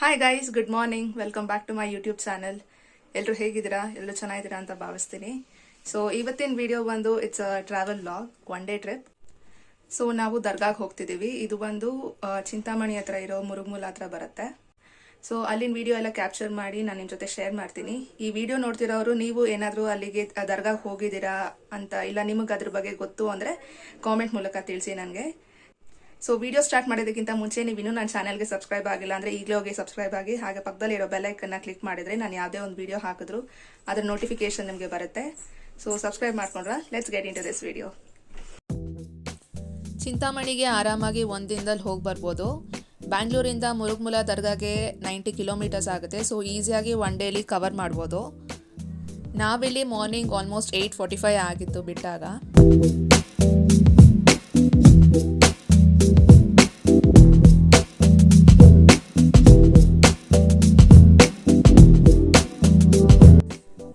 Hi guys, good morning. Welcome back to my YouTube channel. ಎಲ್ಲರೂ ಹೇಗಿದ್ದೀರಾ? ಎಲ್ಲರೂ ಚೆನ್ನಾಗಿದ್ದೀರಾ ಅಂತ ಭಾವಿಸ್ತೀನಿ. ಸೊ ಇವತ್ತಿನ ವಿಡಿಯೋ ಬಂದು it's a travel log, one day trip. So ನಾವು ದರ್ಗಾಗೆ ಹೋಗ್ತಿದ್ದೀವಿ. ಇದು ಬಂದು ಚಿಂತಾಮಣಿ ಹತ್ರ ಇರೋ ಮುರುಗಮೂಲ ಹತ್ರ ಬರುತ್ತೆ. ಸೊ ಅಲ್ಲಿನ ವಿಡಿಯೋ ಎಲ್ಲ ಕ್ಯಾಪ್ಚರ್ ಮಾಡಿ ನಾನು ನಿಮ್ಮ ಜೊತೆ ಶೇರ್ ಮಾಡ್ತೀನಿ. ಈ ವಿಡಿಯೋ ನೋಡ್ತಿರೋರು ನೀವು ಏನಾದರೂ ಅಲ್ಲಿಗೆ ದರ್ಗಾಗೆ ಹೋಗಿದ್ದೀರಾ ಅಂತ, ಇಲ್ಲ ನಿಮಗೆ ಅದ್ರ ಬಗ್ಗೆ ಗೊತ್ತು ಅಂದರೆ ಕಾಮೆಂಟ್ ಮೂಲಕ ತಿಳಿಸಿ ನನಗೆ. ಸೊ ವಿಡಿಯೋ ಸ್ಟಾರ್ಟ್ ಮಾಡೋದಕ್ಕಿಂತ ಮುಂಚೆ ನೀವು ಇನ್ನೂ ನನ್ನ ಚಾನಲ್ಗೆ ಸಬ್ಸ್ಕ್ರೈಬ್ ಆಗಿಲ್ಲ ಅಂದರೆ ಈಗಲೇ ಹೋಗಿ ಸಬ್ಸ್ಕ್ರೈಬ್ ಆಗಿ, ಹಾಗೆ ಪಕ್ಕದಲ್ಲಿರೋ ಬೆಲ್ ಐಕನ್ನ ಕ್ಲಿಕ್ ಮಾಡಿದರೆ ನಾನು ಯಾವುದೇ ಒಂದು ವಿಡಿಯೋ ಹಾಕಿದ್ರು ಅದರ ನೋಟಿಫಿಕೇಶನ್ ನಿಮಗೆ ಬರುತ್ತೆ. ಸೊ ಸಬ್ಸ್ಕ್ರೈಬ್ ಮಾಡ್ಕೊಂಡ್ರೆ let's get into this video. ಚಿಂತಾಮಣಿಗೆ ಆರಾಮಾಗಿ ಒಂದು ದಿನದಲ್ಲಿ ಹೋಗಿ ಬರ್ಬೋದು. ಬ್ಯಾಂಗ್ಳೂರಿಂದ ಮುರುಗಮೂಲ ದರ್ಗಾಗೆ 90 ಕಿಲೋಮೀಟರ್ಸ್ ಆಗುತ್ತೆ. ಸೊ ಈಸಿಯಾಗಿ ಒನ್ ಡೇಲಿ ಕವರ್ ಮಾಡ್ಬೋದು. ನಾವಿಲ್ಲಿ ಮಾರ್ನಿಂಗ್ ಆಲ್ಮೋಸ್ಟ್ 8:45 ಆಗಿತ್ತು ಬಿಟ್ಟಾಗ.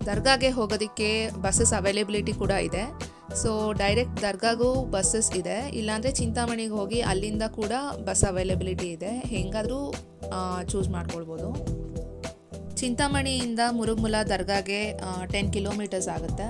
ದರ್ಗಾಗೆ ಹೋಗೋದಕ್ಕೆ ಬಸ್ಸಸ್ ಅವೈಲೇಬಿಲಿಟಿ ಕೂಡ ಇದೆ. ಸೊ ಡೈರೆಕ್ಟ್ ದರ್ಗಾಗೂ ಬಸ್ಸಸ್ ಇದೆ, ಇಲ್ಲಾಂದರೆ ಚಿಂತಾಮಣಿಗೆ ಹೋಗಿ ಅಲ್ಲಿಂದ ಕೂಡ ಬಸ್ ಅವೈಲೇಬಿಲಿಟಿ ಇದೆ. ಹೆಂಗಾದರೂ ಚೂಸ್ ಮಾಡ್ಕೊಳ್ಬೋದು. ಚಿಂತಾಮಣಿಯಿಂದ ಮುರುಗಮೂಲ ದರ್ಗಾಗೆ 10 ಕಿಲೋಮೀಟರ್ಸ್ ಆಗುತ್ತೆ.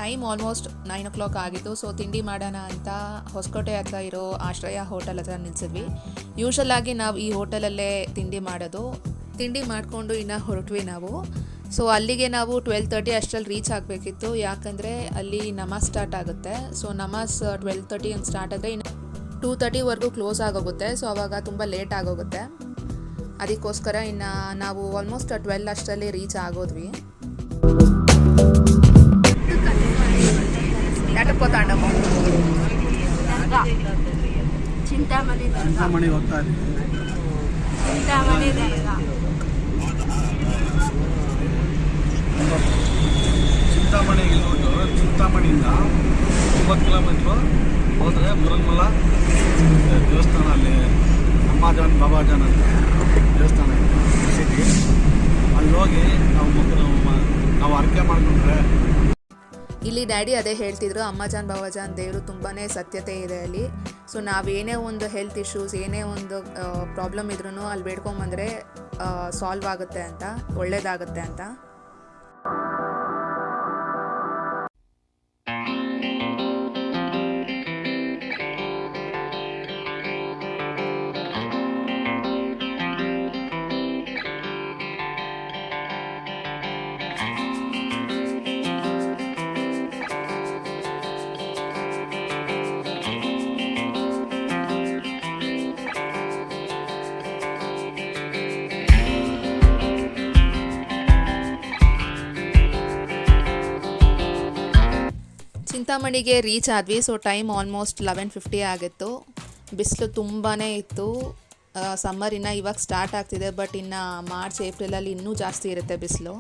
ಟೈಮ್ ಆಲ್ಮೋಸ್ಟ್ 9 o'clock ಆಗಿತ್ತು. ಸೊ ತಿಂಡಿ ಮಾಡೋಣ ಅಂತ ಹೊಸಕೋಟೆ ಹತ್ರ ಇರೋ ಆಶ್ರಯ ಹೋಟೆಲ್ ಹತ್ರ ನಿಲ್ಸಿದ್ವಿ. ಯೂಶಲ್ ಆಗಿ ನಾವು ಈ ಹೋಟೆಲಲ್ಲೇ ತಿಂಡಿ ಮಾಡೋದು. ತಿಂಡಿ ಮಾಡಿಕೊಂಡು ಇನ್ನು ಹೊರಟ್ವಿ ನಾವು. ಸೊ ಅಲ್ಲಿಗೆ ನಾವು 12:30 ಅಷ್ಟರಲ್ಲಿ ರೀಚ್ ಆಗಬೇಕಿತ್ತು, ಯಾಕಂದರೆ ಅಲ್ಲಿ ನಮಾಜ್ ಸ್ಟಾರ್ಟ್ ಆಗುತ್ತೆ. ಸೊ ನಮಾಜ್ 12:30 ಹಂಗೆ ಸ್ಟಾರ್ಟ್ ಆದರೆ ಇನ್ನು 2:30ವರೆಗೂ ಕ್ಲೋಸ್ ಆಗೋಗುತ್ತೆ. ಸೊ ಆವಾಗ ತುಂಬ ಲೇಟ್ ಆಗೋಗುತ್ತೆ. ಅದಕ್ಕೋಸ್ಕರ ಇನ್ನು ನಾವು ಆಲ್ಮೋಸ್ಟ್ 12 ಅಷ್ಟರಲ್ಲಿ ರೀಚ್ ಆಗೋದ್ವಿ. ಚಿಂತಾಮಣಿ ಹೋಗ್ತಾ ಇದ್ದೀವಿ. ಚಿಂತಾಮಣಿ ಇಲ್ಬಿಟ್ಟು ಚಿಂತಾಮಣಿಯಿಂದ 9 ಕಿಲೋಮೀಟ್ರು ಹೋದರೆ ಮುರುಗಮೂಲ ದೇವಸ್ಥಾನ, ಅಲ್ಲಿ ಅಮ್ಮಾಜಾನ್ ಬಾಬಾಜಾನ್ ಅಂತ ದೇವಸ್ಥಾನ ಇದೆ ಸಿಟಿ. ಅಲ್ಲಿ ಹೋಗಿ ನಾವು ಅರ್ಕೆ ಮಾಡಿಕೊಂಡ್ರೆ, ಇಲ್ಲಿ ಡ್ಯಾಡಿ ಅದೇ ಹೇಳ್ತಿದ್ರು, ಅಮ್ಮಾಜಾನ್ ಬಾಬಾಜಾನ್ ದೇವರು ತುಂಬಾ ಸತ್ಯತೆ ಇದೆ ಅಲ್ಲಿ. ಸೊ ನಾವೇನೇ ಒಂದು ಹೆಲ್ತ್ ಇಶ್ಯೂಸ್, ಏನೇ ಒಂದು ಪ್ರಾಬ್ಲಮ್ ಇದ್ರೂ ಅಲ್ಲಿ ಬೇಡ್ಕೊಂಬಂದರೆ ಸಾಲ್ವ್ ಆಗುತ್ತೆ ಅಂತ, ಒಳ್ಳೇದಾಗುತ್ತೆ ಅಂತ. ಚಿಂತಾಮಣಿಗೆ ರೀಚ್ ಆದ್ವಿ. ಸೊ ಟೈಮ್ ಆಲ್ಮೋಸ್ಟ್ 11:50 ಆಗಿತ್ತು. ಬಿಸಿಲು ತುಂಬಾ ಇತ್ತು. ಸಮ್ಮರ್ ಇನ್ನು ಇವಾಗ ಸ್ಟಾರ್ಟ್ ಆಗ್ತಿದೆ, ಬಟ್ ಇನ್ನು ಮಾರ್ಚ್ ಏಪ್ರಿಲಲ್ಲಿ ಇನ್ನೂ ಜಾಸ್ತಿ ಇರುತ್ತೆ ಬಿಸಿಲು.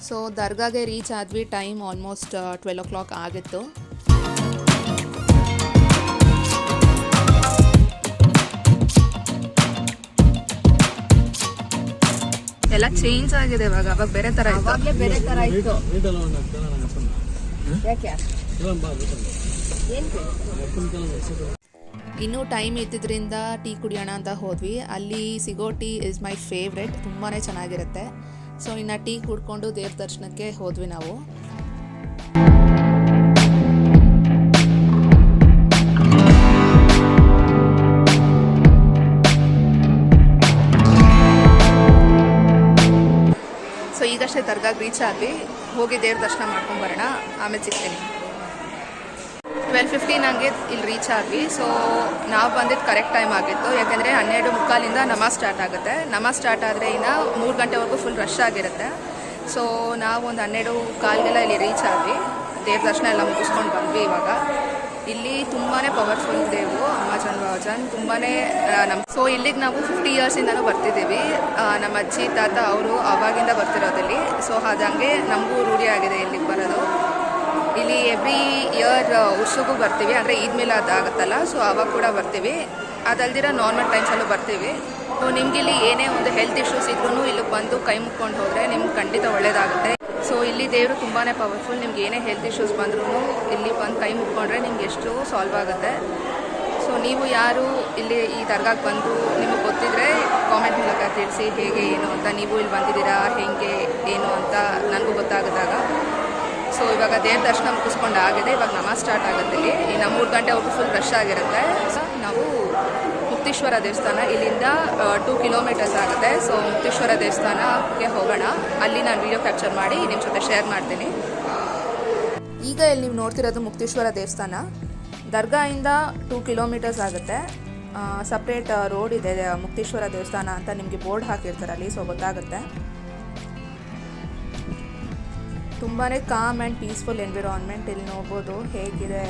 ಸೊ ದರ್ಗಾಗೆ ರೀಚ್ ಆದ್ವಿ. ಟೈಮ್ ಆಲ್ಮೋಸ್ಟ್ 12 o'clock ಆಗಿತ್ತು. ಎಲ್ಲ ಚೇಂಜ್ ಆಗಿದೆ ಇವಾಗ. ಅವಾಗ ಬೇರೆ ತರ ಇತ್ತು. ಬೇರೆ ತರ ಇತ್ತು. ಯಾಕೆ ಇನ್ನೂ ಟೈಮ್ ಇದ್ದಿದ್ದರಿಂದ ಟೀ ಕುಡಿಯೋಣ ಅಂತ ಹೋದ್ವಿ. ಅಲ್ಲಿ ಸಿಗೋ ಟೀ ಇಸ್ ಮೈ ಫೇವ್ರೆಟ್, ತುಂಬಾ ಚೆನ್ನಾಗಿರುತ್ತೆ. ಸೊ ಇನ್ನು ಟೀ ಕುಡ್ಕೊಂಡು ದೇವ್ರ ದರ್ಶನಕ್ಕೆ ಹೋದ್ವಿ ನಾವು. ಸೊ ಈಗಷ್ಟೇ ದರ್ಗಾಗೆ ರೀಚ್ ಆದ್ವಿ, ಹೋಗಿ ದೇವ್ರ ದರ್ಶನ ಮಾಡ್ಕೊಂಡು ಬರೋಣ, ಆಮೇಲೆ ಸಿಗ್ತೀನಿ. 12:15 ಹಂಗೆ ಇಲ್ಲಿ ರೀಚ್ ಆದ್ವಿ. ಸೊ ನಾವು ಬಂದಿದ್ದು ಕರೆಕ್ಟ್ ಟೈಮ್ ಆಗಿತ್ತು, ಯಾಕೆಂದರೆ 12:45 ನಮಾಜ್ ಸ್ಟಾರ್ಟ್ ಆಗುತ್ತೆ. ನಮಾಜ್ ಸ್ಟಾರ್ಟ್ ಆದರೆ ಇನ್ನು 3 ಗಂಟೆವರೆಗೂ ಫುಲ್ ರಶ್ ಆಗಿರುತ್ತೆ. ಸೊ ನಾವು ಒಂದು 12:15 ಇಲ್ಲಿ ರೀಚ್ ಆದ್ವಿ. ದೇವ್ರ ದರ್ಶನ ಎಲ್ಲ ಮುಗಿಸ್ಕೊಂಡು ಬಂದ್ವಿ. ಇವಾಗ ಇಲ್ಲಿ ತುಂಬಾ ಪವರ್ಫುಲ್ ದೇವರು ಅಮ್ಮಾಜಾನ್ ಬಾಬಾಜಾನ್, ತುಂಬಾ ಸೊ ಇಲ್ಲಿಗೆ ನಾವು 50 ಇಯರ್ಸಿಂದನೂ ಬರ್ತಿದ್ದೀವಿ. ನಮ್ಮ ಅಜ್ಜಿ ತಾತ ಅವರು ಆವಾಗಿಂದ ಬರ್ತಿರೋದಲ್ಲಿ. ಸೊ ಅದಂಗೆ ನಮಗೂ ರೂಢಿ ಆಗಿದೆ ಇಲ್ಲಿಗೆ ಬರೋದು. ಇಲ್ಲಿ ಎವ್ರಿ ಇಯರ್ ಉರ್ಸುಗೂ ಬರ್ತೀವಿ, ಅಂದರೆ ಈದ್ ಮಿಲಾದ್ ಆಗುತ್ತಲ್ಲ, ಸೊ ಆವಾಗ ಕೂಡ ಬರ್ತೀವಿ. ಅದಲ್ದಿರ ನಾರ್ಮಲ್ ಟೈಮ್ಸಲ್ಲೂ ಬರ್ತೀವಿ. ಸೊ ನಿಮ್ಗೆ ಇಲ್ಲಿ ಏನೇ ಒಂದು ಹೆಲ್ತ್ ಇಶ್ಯೂಸ್ ಇದ್ರೂ ಇಲ್ಲಿಗೆ ಬಂದು ಕೈ ಮುಕ್ಕೊಂಡು ಹೋದರೆ ನಿಮ್ಗೆ ಖಂಡಿತ ಒಳ್ಳೇದಾಗುತ್ತೆ. ಸೊ ಇಲ್ಲಿ ದೇವರು ತುಂಬಾ ಪವರ್ಫುಲ್. ನಿಮ್ಗೆ ಏನೇ ಹೆಲ್ತ್ ಇಶ್ಯೂಸ್ ಬಂದ್ರೂ ಇಲ್ಲಿ ಬಂದು ಕೈ ಮುಕ್ಕೊಂಡ್ರೆ ನಿಮ್ಗೆ ಎಷ್ಟು ಸಾಲ್ವ್ ಆಗುತ್ತೆ. ಸೊ ನೀವು ಯಾರು ಇಲ್ಲಿ ಈ ದರ್ಗಾಗೆ ಬಂದು ನಿಮಗೆ ಗೊತ್ತಿದ್ರೆ ಕಾಮೆಂಟ್ ಮೂಲಕ ತಿಳಿಸಿ ಹೇಗೆ ಏನು ಅಂತ. ನೀವು ಇಲ್ಲಿ ಬಂದಿದ್ದೀರಾ, ಹೇಗೆ ಏನು ಅಂತ ನನಗೂ ಗೊತ್ತಾಗದಾಗ. ಸೊ ಇವಾಗ ದೇವ್ರ ದರ್ಶನ ಮುಗಿಸ್ಕೊಂಡು ಆಗಿದೆ. ಇವಾಗ ನಮಾಜ್ ಸ್ಟಾರ್ಟ್ ಆಗುತ್ತೆ. ಇಲ್ಲಿ ಇನ್ನು 3 ಗಂಟೆವರೆಗೂ ಫುಲ್ ರಶ್ ಆಗಿರುತ್ತೆ. ಸೊ ನಾವು ಮುಕ್ತೇಶ್ವರ ದೇವಸ್ಥಾನ ಇಲ್ಲಿಂದ 2 ಕಿಲೋಮೀಟರ್ಸ್ ಆಗುತ್ತೆ. ಸೊ ಮುಕ್ತೇಶ್ವರ ದೇವಸ್ಥಾನಕ್ಕೆ ಹೋಗೋಣ. ಅಲ್ಲಿ ನಾನು ವಿಡಿಯೋ ಕ್ಯಾಪ್ಚರ್ ಮಾಡಿ ನಿಮ್ಮ ಜೊತೆ ಶೇರ್ ಮಾಡ್ತೀನಿ. ಈಗ ಇಲ್ಲಿ ನೀವು ನೋಡ್ತಿರೋದು ಮುಕ್ತೇಶ್ವರ ದೇವಸ್ಥಾನ. ದರ್ಗಾಯಿಂದ 2 ಕಿಲೋಮೀಟರ್ಸ್ ಆಗುತ್ತೆ. ಸಪ್ರೇಟ್ ರೋಡ್ ಇದೆ ಮುಕ್ತೇಶ್ವರ ದೇವಸ್ಥಾನ ಅಂತ, ನಿಮಗೆ ಬೋರ್ಡ್ ಹಾಕಿರ್ತಾರೆ ಅಲ್ಲಿ, ಸೊ ಗೊತ್ತಾಗುತ್ತೆ. ತುಂಬಾ ಕಾಮ್ ಆ್ಯಂಡ್ ಪೀಸ್ಫುಲ್ ಎನ್ವಿರಾನ್ಮೆಂಟ್. ಇಲ್ಲಿ ನೋಡ್ಬೋದು ಹೇಗಿದೆ.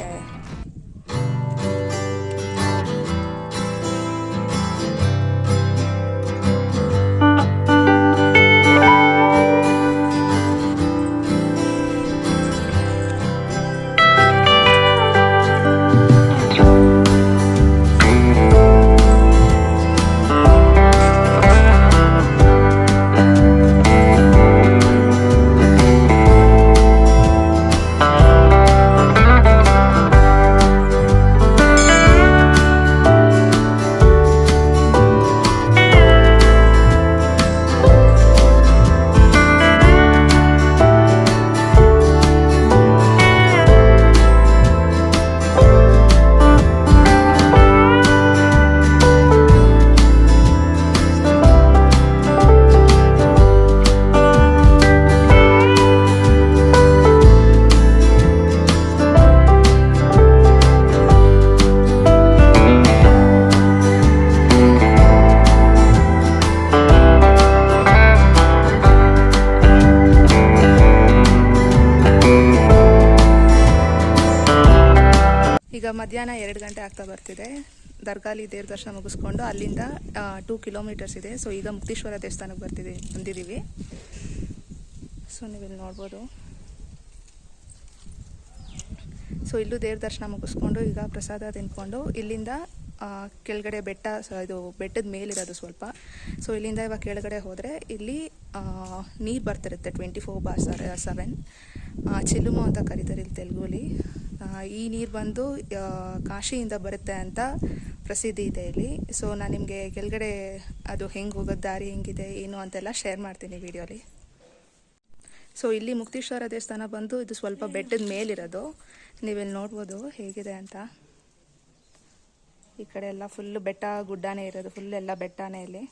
ಈಗ ಮಧ್ಯಾಹ್ನ 2 ಗಂಟೆ ಆಗ್ತಾ ಬರ್ತಿದೆ. ದರ್ಗಾಲಿ ದೇವ್ರ ದರ್ಶನ ಮುಗಿಸ್ಕೊಂಡು ಅಲ್ಲಿಂದ 2 ಕಿಲೋಮೀಟರ್ಸ್ ಇದೆ. ಸೊ ಈಗ ಮುಕ್ತೇಶ್ವರ ದೇವಸ್ಥಾನಕ್ಕೆ ಬಂದಿದ್ದೀವಿ. ಸೊ ನೀವಿಲ್ಲಿ ನೋಡ್ಬೋದು. ಸೊ ಇಲ್ಲೂ ದೇವ್ರ ದರ್ಶನ ಮುಗಿಸ್ಕೊಂಡು ಈಗ ಪ್ರಸಾದ ತಿನ್ಕೊಂಡು ಇಲ್ಲಿಂದ ಕೆಳಗಡೆ ಬೆಟ್ಟ, ಇದು ಬೆಟ್ಟದ ಮೇಲಿರೋದು ಸ್ವಲ್ಪ. ಸೊ ಇಲ್ಲಿಂದ ಇವಾಗ ಕೆಳಗಡೆ ಹೋದರೆ ಇಲ್ಲಿ ನೀರು ಬರ್ತಿರುತ್ತೆ 24/7. ಚಿಲುಮು ಅಂತ ಕರೀತಾರೆ ಇಲ್ಲಿ ತೆಲುಗುಲಿ. ಈ ನೀರು ಬಂದು ಕಾಶಿಯಿಂದ ಬರುತ್ತೆ ಅಂತ ಪ್ರಸಿದ್ಧಿ ಇದೆ ಇಲ್ಲಿ. ಸೊ ನಾನು ನಿಮಗೆ ಕೆಳಗಡೆ ಅದು ಹೆಂಗೆ ಹೋಗೋದು, ದಾರಿ ಹೆಂಗಿದೆ ಏನು ಅಂತೆಲ್ಲ ಶೇರ್ ಮಾಡ್ತೀನಿ ವಿಡಿಯೋಲಿ. ಸೊ ಇಲ್ಲಿ ಮುಕ್ತೇಶ್ವರ ದೇವಸ್ಥಾನ ಬಂದು ಇದು ಸ್ವಲ್ಪ ಬೆಟ್ಟದ ಮೇಲಿರೋದು. ನೀವಿಲ್ಲಿ ನೋಡ್ಬೋದು ಹೇಗಿದೆ ಅಂತ. ಈ ಕಡೆ ಎಲ್ಲ ಫುಲ್ ಬೆಟ್ಟ ಗುಡ್ಡನೇ ಇರೋದು, ಫುಲ್ ಎಲ್ಲ ಬೆಟ್ಟನೇ ಇಲ್ಲಿ.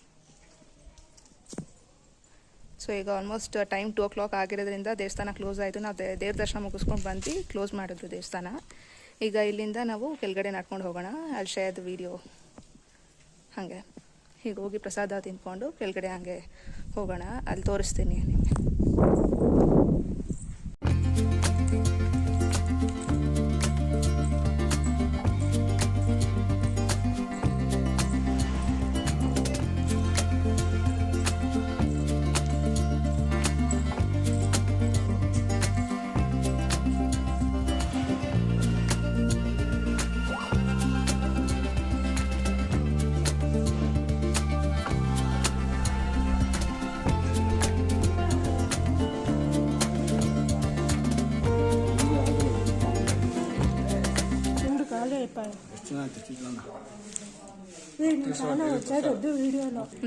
ಸೊ ಈಗ ಆಲ್ಮೋಸ್ಟ್ ಟೈಮ್ 2 o'clock ಆಗಿರೋದ್ರಿಂದ ದೇವಸ್ಥಾನ ಕ್ಲೋಸ್ ಆಯಿತು. ನಾವು ದೇವ್ರ ದರ್ಶನ ಮುಗಿಸ್ಕೊಂಡು ಬಂದು ಕ್ಲೋಸ್ ಮಾಡಿದ್ರು ದೇವಸ್ಥಾನ. ಈಗ ಇಲ್ಲಿಂದ ನಾವು ಕೆಳಗಡೆ ನಡ್ಕೊಂಡು ಹೋಗೋಣ. ಅಲ್ಲಿ ಶೇರ್ದು ವಿಡಿಯೋ ಹಾಗೆ ಹೀಗೆ ಹೋಗಿ ಪ್ರಸಾದ ತಿನ್ಕೊಂಡು ಕೆಳಗಡೆ ಹಾಗೆ ಹೋಗೋಣ, ಅಲ್ಲಿ ತೋರಿಸ್ತೀನಿ ನಿಮಗೆ. ಚೆನ್ನಾಗಿತ್ತು ಚಿತ್ರಾನ್ನ.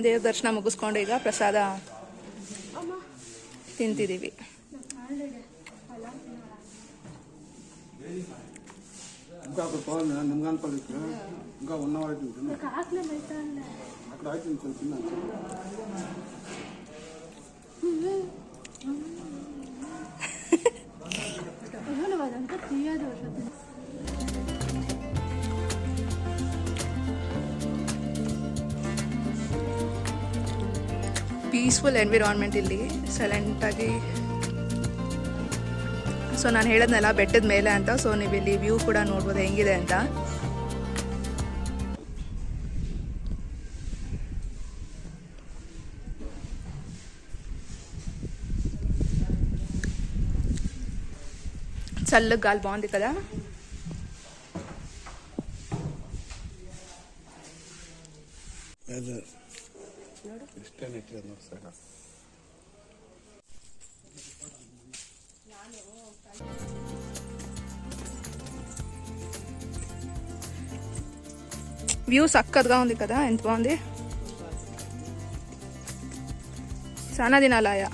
ದೇವ್ರ ದರ್ಶನ ಮುಗಿಸ್ಕೊಂಡು ಈಗ ಪ್ರಸಾದ ತಿಂತಿದ್ದೀವಿ. ఇంకా పోవాలి నిమ్గాన్పల్లికి ఇంకా 1 అవర్ అవుతుంది. అక్కడ అవుతుంది కొంచెం ಪೀಸ್ಫುಲ್ ಎನ್ವಿರಾನ್ಮೆಂಟ್ ಇಲ್ಲಿ ಸೈಲೆಂಟಾಗಿ. ಸೊ ನಾನು ಹೇಳದ್ನಲ್ಲ ಬೆಟ್ಟದ ಮೇಲೆ ಅಂತ, ಸೊ ನೀವು ಇಲ್ಲಿ ವ್ಯೂ ಕೂಡ ನೋಡ್ಬೋದು ಹೆಂಗಿದೆ ಅಂತ. చల్లగా గాలి బాగుంది కదా. వ్యూ చక్కగా ఉంది కదా, ఎంత బాగుంది. చాలా దినాలయా.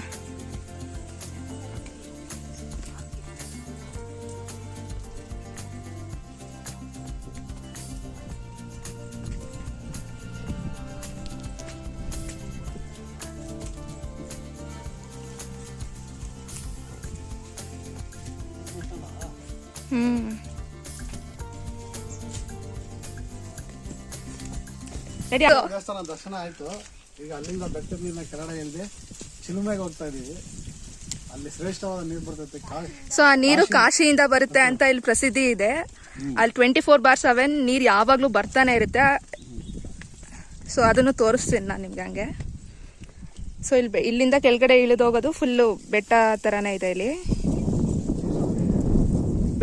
ದೇವಸ್ಥಾನ ದರ್ಶನ ಆಯ್ತು. ಈಗ ಅಲ್ಲಿಂದ ಬೆಟ್ಟದ ನೀರಿನ ಕೆಳಗಡೆ ಇಳಿದೆ ಚಿಲುಮೆಗೆ ಹೋಗ್ತಾ ಇದೀವಿ. ಅಲ್ಲಿ ಶ್ರೇಷ್ಠವಾದ ನೀರು ಬರ್ತೈತೆ. ಸೊ ಆ ನೀರು ಕಾಶಿಯಿಂದ ಬರುತ್ತೆ ಅಂತ ಇಲ್ಲಿ ಪ್ರಸಿದ್ಧಿ ಇದೆ. ಅಲ್ಲಿ 24/7 ನೀರು ಯಾವಾಗ್ಲೂ ಬರ್ತಾನೆ ಇರುತ್ತೆ. ಸೊ ಅದನ್ನು ತೋರಿಸ್ತೀನಿ ನಾನು ನಿಮ್ಗೆ ಹಂಗೆ. ಸೊ ಇಲ್ಲಿ ಇಲ್ಲಿಂದ ಕೆಳಗಡೆ ಇಳಿದೋಗೋದು ಫುಲ್ಲು ಬೆಟ್ಟ ತರಾನೇ ಇದೆ. ಇಲ್ಲಿ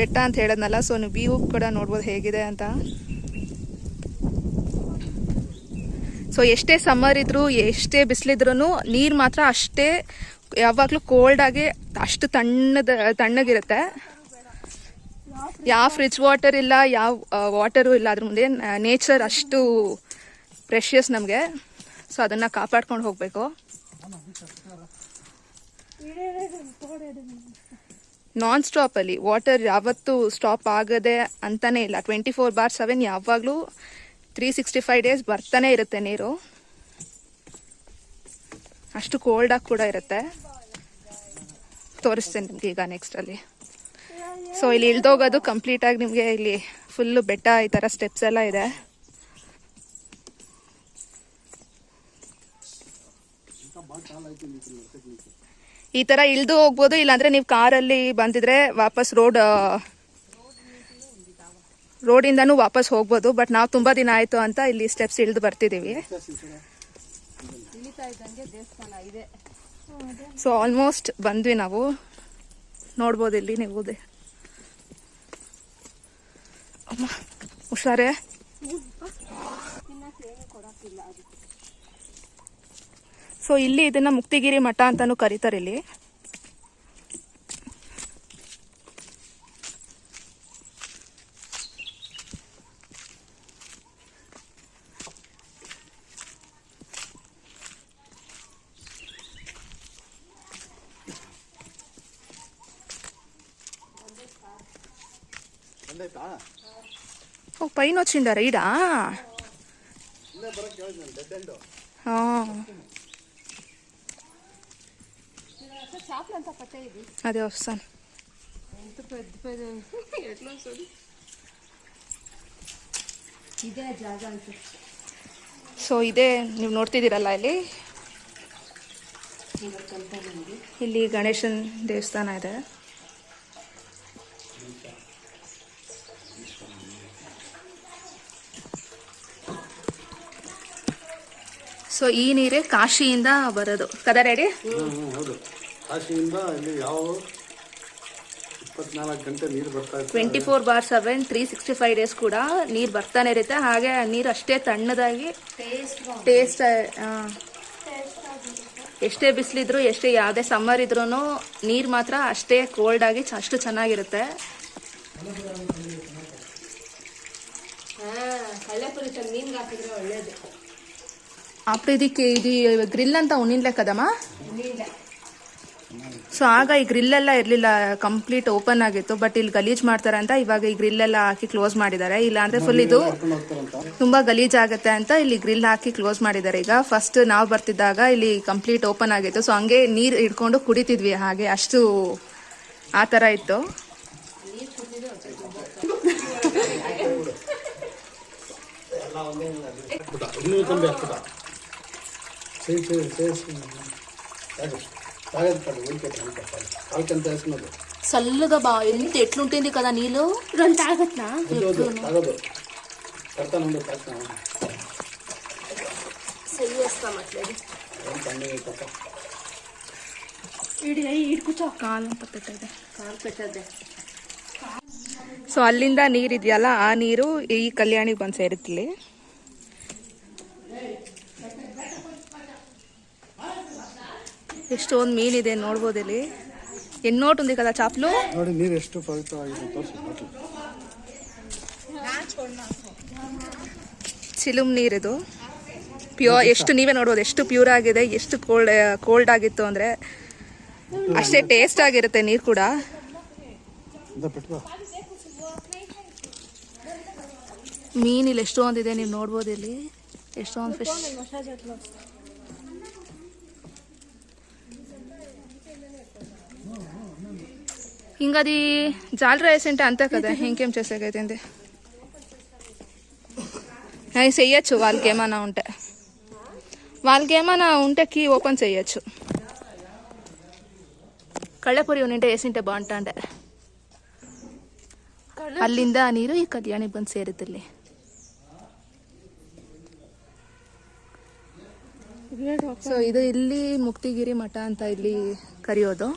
ಬೆಟ್ಟ ಅಂತ ಹೇಳದ್ನಲ್ಲ, ಸೊ ನೀವು ವ್ಯೂ ಕೂಡ ನೋಡ್ಬೋದು ಹೇಗಿದೆ ಅಂತ. ಸೊ ಎಷ್ಟೇ ಸಮ್ಮರ್ ಇದ್ರು ಎಷ್ಟೇ ಬಿಸಿಲಿದ್ರು ನೀರು ಮಾತ್ರ ಅಷ್ಟೇ ಯಾವಾಗಲೂ ಕೋಲ್ಡ್ ಆಗಿ ಅಷ್ಟು ತಣ್ಣಗಿರುತ್ತೆ. ಯಾವ ಫ್ರಿಜ್ ವಾಟರ್ ಇಲ್ಲ, ಯಾವ ವಾಟರು ಇಲ್ಲ ಅದ್ರ ಮುಂದೆ. ನೇಚರ್ ಅಷ್ಟು ಪ್ರೆಷಿಯಸ್ ನಮಗೆ. ಸೊ ಅದನ್ನು ಕಾಪಾಡ್ಕೊಂಡು ಹೋಗಬೇಕು. ನಾನ್ ಸ್ಟಾಪಲ್ಲಿ ವಾಟರ್ ಯಾವತ್ತೂ ಸ್ಟಾಪ್ ಆಗದೆ ಅಂತಾನೆ ಇಲ್ಲ. 24/7 ಯಾವಾಗಲೂ 365 ಡೇಸ್ ಬರ್ತಾನೆ ಇರುತ್ತೆ ನೀರು. ಅಷ್ಟು ಕೋಲ್ಡಾಗಿ ಕೂಡ ಇರುತ್ತೆ. ತೋರಿಸ್ತೇನೆ ನಿಮ್ಗೆ ಈಗ ನೆಕ್ಸ್ಟ್ ಅಲ್ಲಿ. ಸೊ ಇಲ್ಲಿ ಇಳ್ದೋಗೋದು ಕಂಪ್ಲೀಟ್ ಆಗಿ ನಿಮಗೆ ಇಲ್ಲಿ ಫುಲ್ಲು ಬೆಟ್ಟ, ಈ ಥರ ಸ್ಟೆಪ್ಸ್ ಎಲ್ಲ ಇದೆ. ಈ ಥರ ಇಳ್ದು ಹೋಗ್ಬೋದು. ಇಲ್ಲಾಂದ್ರೆ ನೀವು ಕಾರಲ್ಲಿ ಬಂದಿದ್ರೆ ವಾಪಸ್ ರೋಡಿಂದನೂ ವಾಪಸ್ ಹೋಗ್ಬೋದು. ಬಟ್ ನಾವು ತುಂಬಾ ದಿನ ಆಯ್ತು ಅಂತ ಇಲ್ಲಿ ಸ್ಟೆಪ್ಸ್ ಇಳಿದು ಬರ್ತಿದ್ದೀವಿ. ಸೊ ಆಲ್ಮೋಸ್ಟ್ ಬಂದ್ವಿ ನಾವು. ನೋಡ್ಬೋದು ಇಲ್ಲಿ ನೀವು. ಹುಷಾರೇ. ಸೊ ಇಲ್ಲಿ ಇದನ್ನ ಮುಕ್ತಿಗಿರಿ ಮಠ ಅಂತಾನು ಕರೀತಾರೆ ಇಲ್ಲಿ. ఓ పైన వచ్చిండారా ఈడ? అదే వస్తాను. ಸೊ ಇದೇ ನೀವು ನೋಡ್ತಿದ್ದೀರಲ್ಲ ಇಲ್ಲಿ ಗಣೇಶನ್ ದೇವಸ್ಥಾನ ಇದೆ. ಸೊ ಈ ನೀರೇ ಕಾಶಿಯಿಂದ ಬರೋದು ಕದ ರೆಡಿ. ಹೌದು, ಕಾಶಿಯಿಂದ ಇಲ್ಲಿ ಯಾವ 24 ಗಂಟೆ ನೀರು ಬರ್ತಾ ಇದೆ. 24/7 365 ಡೇಸ್ ಕೂಡ ನೀರು ಬರ್ತಾನೆ ಇರುತ್ತೆ. ಹಾಗೆ ನೀರು ಅಷ್ಟೇ ತಣ್ಣದಾಗಿ ಟೇಸ್ಟ್. ಎಷ್ಟೇ ಬಿಸಿಲಿದ್ರು ಎಷ್ಟೇ ಯಾವುದೇ ಸಮ್ಮರ್ ಇದ್ರೂ ನೀರು ಮಾತ್ರ ಅಷ್ಟೇ ಕೋಲ್ಡ್ ಆಗಿ ಅಷ್ಟು ಚೆನ್ನಾಗಿರುತ್ತೆ. ಅప్పుడు ఇది ಗ್ರಿಲ್ ಅಂತ ಉಣ್ಣಿನ್ಲೆ ಕದಮ್ಮ. ಸೊ ಆಗ ಈ ಗ್ರಿಲ್ ಎಲ್ಲ ಇರಲಿಲ್ಲ, ಕಂಪ್ಲೀಟ್ ಓಪನ್ ಆಗಿತ್ತು. ಬಟ್ ಇಲ್ಲಿ ಗಲೀಜ್ ಮಾಡ್ತಾರೆ ಅಂತ ಇವಾಗ ಈ ಗ್ರಿಲ್ ಎಲ್ಲ ಹಾಕಿ ಕ್ಲೋಸ್ ಮಾಡಿದ್ದಾರೆ. ಇಲ್ಲ ಅಂದ್ರೆ ಫುಲ್ ಇದು ತುಂಬಾ ಗಲೀಜ್ ಆಗುತ್ತೆ ಅಂತ ಇಲ್ಲಿ ಗ್ರಿಲ್ ಹಾಕಿ ಕ್ಲೋಸ್ ಮಾಡಿದ್ದಾರೆ. ಈಗ ಫಸ್ಟ್ ನಾವು ಬರ್ತಿದ್ದಾಗ ಇಲ್ಲಿ ಕಂಪ್ಲೀಟ್ ಓಪನ್ ಆಗಿತ್ತು. ಸೊ ಹಂಗೆ ನೀರು ಹಿಡ್ಕೊಂಡು ಕುಡಿತಿದ್ವಿ, ಹಾಗೆ ಅಷ್ಟು ಆ ಥರ ಇತ್ತು. చల్లగా బా ఎంత ఎట్లుంటుంది కదా నీళ్ళు రెండు తాగట్నా ಸೊ ಅಲ್ಲಿಂದ ನೀರಿದೆಯಲ್ಲ ಆ ನೀರು ಈ ಕಲ್ಯಾಣಿಗೆ ಬಂದು ಸೇರುತ್ತಿಲ್ಲಿ. ಎಷ್ಟೊಂದು ಮೀನಿದೆ ನೋಡ್ಬೋದು ಇಲ್ಲಿ. ఎన్నోటి ఉంది కదా చేపలు. ನೋಡಿ ನೀರು ಎಷ್ಟು ಪವಿತ್ರವಾಗಿದೆ ತೋರಿಸಿ. ಚಿಲುಮ್ ನೀರಿದು ಪ್ಯೂರ್. ಎಷ್ಟು ನೀವೇ ನೋಡ್ಬೋದು ಎಷ್ಟು ಪ್ಯೂರ್ ಆಗಿದೆ, ಎಷ್ಟು ಕೋಲ್ಡ್ ಆಗಿತ್ತು ಅಂದ್ರೆ ಅಷ್ಟೇ ಟೇಸ್ಟ್ ಆಗಿರುತ್ತೆ ನೀರು ಕೂಡ. ಮೀನ್ ಇಲ್ಲಿ ಎಷ್ಟೊಂದಿದೆ, ನೀವು ನೋಡ್ಬೋದು ಇಲ್ಲಿ ಎಷ್ಟೊಂದು ಫಿಶ್. ఇంకా అది జాలరా వేసింటే అంతే కదా, ఇంకేం చేసేకైతే అవి చెయ్యొచ్చు. వాళ్ళకి ఏమైనా ఉంటే కీ ఓపెన్ చేయొచ్చు. ಕಳ್ಳೆಪುರಿ ಉಂಟೆ వేసింటే బాగుంటుండే. ಅಲ್ಲಿಂದ ನೀರು ಈ ಕಲ್ಯಾಣಿಗೆ ಬಂದು ಸೇರುತ್ತಿಲ್ಲಿ. ಸೊ ಇದು ಇಲ್ಲಿ ಮುಕ್ತಿಗಿರಿ ಮಠ ಅಂತ ಇಲ್ಲಿ ಕರೆಯೋದು.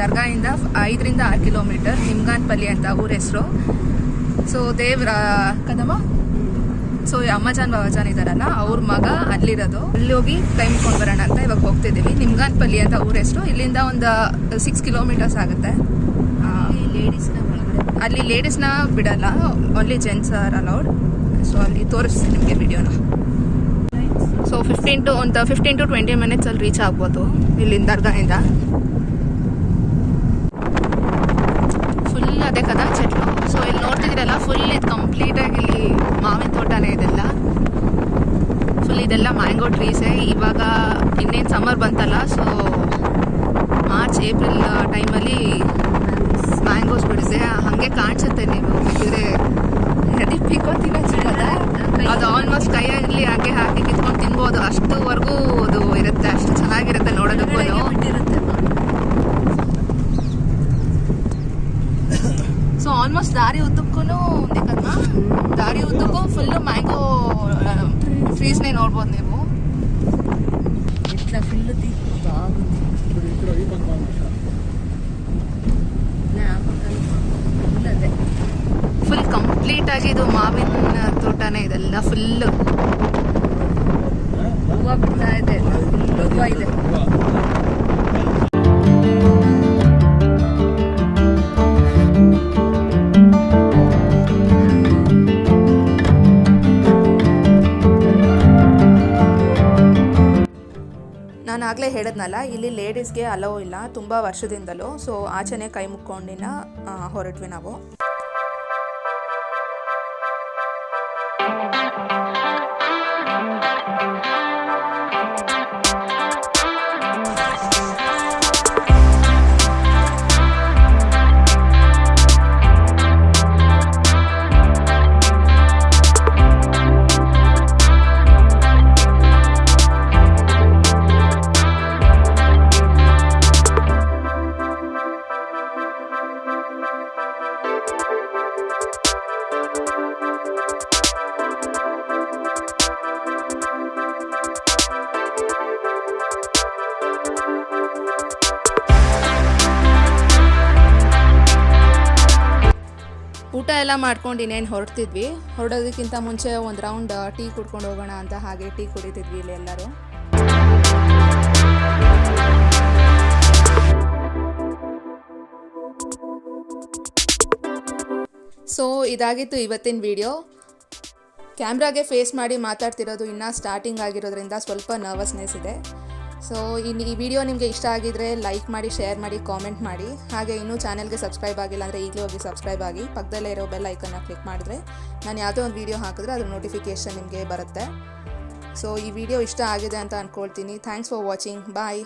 ದರ್ಗಾಯಿಂದ 5-6 ಕಿಲೋಮೀಟರ್ ನಿಮ್ಗಾನ್ಪಲ್ಲಿ ಅಂತ ಊರ ಹೆಸರು. ಸೊ ದೇವ್ರ ಕದಮ್ಮ, ಸೊ ಅಮ್ಮಜಾನ್ ಬಾಬಾಜಾನ್ ಇದಾರಲ್ಲ ಅವ್ರ ಮಗ ಅಲ್ಲಿರೋದು. ಅಲ್ಲಿ ಹೋಗಿ ಕೈ ಮುಕ್ಕೊಂಡು ಬರೋಣ ಅಂತ ಇವಾಗ ಹೋಗ್ತಿದ್ದೀವಿ. ನಿಮ್ಗಾನ್ಪಲ್ಲಿ ಅಂತ ಊರ ಹೆಸರು. ಇಲ್ಲಿಂದ ಒಂದು 6 ಕಿಲೋಮೀಟರ್ಸ್ ಆಗುತ್ತೆ. ಅಲ್ಲಿ ಲೇಡೀಸ್ನ ಬಿಡಲ್ಲ, only gents are allowed. So ಅಲ್ಲಿ ತೋರಿಸ್ತೀನಿ ನಿಮಗೆ ವಿಡಿಯೋನ. ಸೊ 15 to 20 ಮಿನಿಟ್ಸ್ ಅಲ್ಲಿ ರೀಚ್ ಆಗ್ಬೋದು ಇಲ್ಲಿಂದ ದರ್ಗಾಯಿಂದ. ಫುಲ್ ಅದೇ ಕದಾ ಚೆಟ್ಲು. ಸೊ ಇಲ್ಲಿ ನೋಡ್ತಿದ್ದೀರಲ್ಲ ಫುಲ್ ಇದು ಕಂಪ್ಲೀಟಾಗಿ ಇಲ್ಲಿ ಮಾವಿನ ತೋಟನೇ ಇದೆಲ್ಲ. ಫುಲ್ ಇದೆಲ್ಲ ಮ್ಯಾಂಗೋ ಟ್ರೀಸೇ. ಇವಾಗ ಇನ್ನೇನು ಸಮ್ಮರ್ ಬಂತಲ್ಲ, ಸೊ ಮಾರ್ಚ್ ಏಪ್ರಿಲ್ ಟೈಮಲ್ಲಿ ಮ್ಯಾಂಗೋಸ್ ಬಿಡುತ್ತೆ. ಹಾಗೆ ಕಾಣಿಸುತ್ತೆ, ನೀವು ಬೇಕಿದ್ರೆ ಪಿಕ್ಕೋ ತಿನ್ನೋದ ಅದು ಆಲ್ಮೋಸ್ಟ್ ಕೈಯಲ್ಲಿ ಹಾಗೆ ಹಾಕಿ ಕಿತ್ಕೊಂಡು ತಿನ್ಬೋದು. ಅಷ್ಟುವರೆಗೂ ಅದು ಇರುತ್ತೆ, ಅಷ್ಟು ಚೆನ್ನಾಗಿರುತ್ತೆ ನೋಡೋದಕ್ಕೂ. ಸೊ ಆಲ್ಮೋಸ್ಟ್ ದಾರಿ ಉದ್ದಕ್ಕೂ ఉంది కదా, ದಾರಿ ಉದ್ದಕ್ಕೂ ಫುಲ್ ಮ್ಯಾಂಗೋ ಟ್ರೀಸ್ನೇ ನೋಡ್ಬೋದು ನೀವು. ಇట్లా ఫుల్ ಫುಲ್ ಕಂಪ್ಲೀಟ್ ಆಗಿ ಇದು ಮಾವಿನ ತೋಟನೇ ಇದೆಲ್ಲ. ಫುಲ್ ಹೂವು ಬಿಡ್ತಾ ಇದೆ, ಹೂವು ಇದೆ. ನಾನು ಆಗಲೇ ಹೇಳಿದ್ನಲ್ಲ, ಇಲ್ಲಿ ಲೇಡೀಸ್ಗೆ ಅಲೋ ಇಲ್ಲ ತುಂಬ ವರ್ಷದಿಂದಲೂ. ಸೊ ಆಚೆನೆ ಕೈ ಮುಕ್ಕೊಂಡಿನ ಹೊರಟ್ವಿ ನಾವು. ಊಟ ಎಲ್ಲ ಮಾಡ್ಕೊಂಡು ಇನ್ನೇನು ಹೊರಡ್ತಿದ್ವಿ. ಹೊರಡೋದಕ್ಕಿಂತ ಮುಂಚೆ ಒಂದು ರೌಂಡ್ ಟೀ ಕುಡ್ಕೊಂಡು ಹೋಗೋಣ ಅಂತ ಹಾಗೆ ಟೀ ಕುಡಿತಿದ್ವಿ ಇಲ್ಲಿ ಎಲ್ಲರೂ. ಸೊ ಇದಾಗಿತ್ತು ಇವತ್ತಿನ ವಿಡಿಯೋ. ಕ್ಯಾಮ್ರಾಗೆ ಫೇಸ್ ಮಾಡಿ ಮಾತಾಡ್ತಿರೋದು ಇನ್ನೂ ಸ್ಟಾರ್ಟಿಂಗ್ ಆಗಿರೋದ್ರಿಂದ ಸ್ವಲ್ಪ ನರ್ವಸ್ನೆಸ್ ಇದೆ. ಸೊ ಈ ವಿಡಿಯೋ ನಿಮಗೆ ಇಷ್ಟ ಆಗಿದ್ರೆ ಲೈಕ್ ಮಾಡಿ, ಶೇರ್ ಮಾಡಿ, ಕಾಮೆಂಟ್ ಮಾಡಿ. ಹಾಗೆ ಇನ್ನೂ ಚಾನಲ್ಗೆ ಸಬ್ಸ್ಕ್ರೈಬ್ ಆಗಿಲ್ಲ ಅಂದರೆ ಈಗಲೇ ಹೋಗಿ ಸಬ್ಸ್ಕ್ರೈಬ್ ಆಗಿ. ಪಕ್ಕದಲ್ಲೇ ಇರೋ ಬೆಲ್ ಐಕನ್ನ ಕ್ಲಿಕ್ ಮಾಡಿದ್ರೆ ನಾನು ಯಾವುದೋ ಒಂದು ವಿಡಿಯೋ ಹಾಕಿದ್ರೆ ಅದ್ರ ನೋಟಿಫಿಕೇಷನ್ ನಿಮಗೆ ಬರುತ್ತೆ. ಸೊ ಈ ವಿಡಿಯೋ ಇಷ್ಟ ಆಗಿದೆ ಅಂತ ಅಂದ್ಕೊಳ್ತೀನಿ. Thanks for watching. ಬಾಯ್.